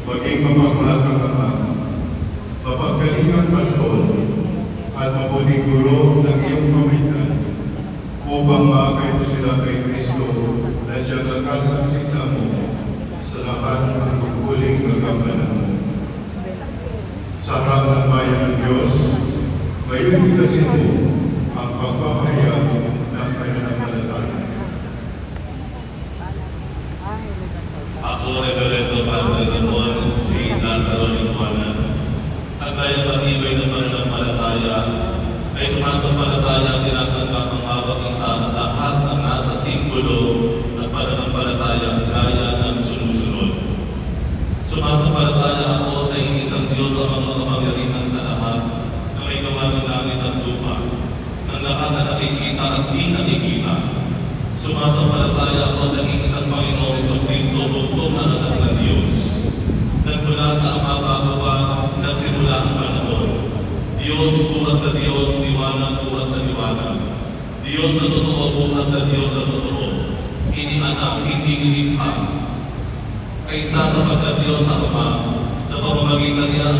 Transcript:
maging mapagmahal kang Ama, mapagkalingang pastor, at mabuting guro ng iyong pamitan, upang maakayin sila kay Kristo na siyang nagkasaksita mo sa lahat ng tungkuling kagampanan mo. Sa harap ng bayan ng Diyos, ngayon bigkasin mo ang pagpapahayag ng pananampalataya. Ako, Reverendo Padre Ramon J. Lazaro Lituanan, at bayang matibay na pananampalataya ay sumasampalataya ang tinatanggap ng bawat isa at lahat ng nasa simbolo at pananampalataya gaya ng sumusunod. Sumasampalataya ako sa iisang Diyos ang mga kapangyarihan sa lahat na may gawa ng langit at lupa, ng lahat na nakikita at di nakikita. Sumasampalataya ako sa iisang Panginoon Jesucristo, bugtong na anak ng Diyos. Nagmula sa Ama bago pa nagsimula ang panahon. Diyos buhat sa Diyos, liwanag buhat sa liwanag. Diyos na totoo buhat sa Diyos na totoo. Inianak, hindi inikha. Kaysa sa pagka-Diyos sa Ama, sa pamamagitan niya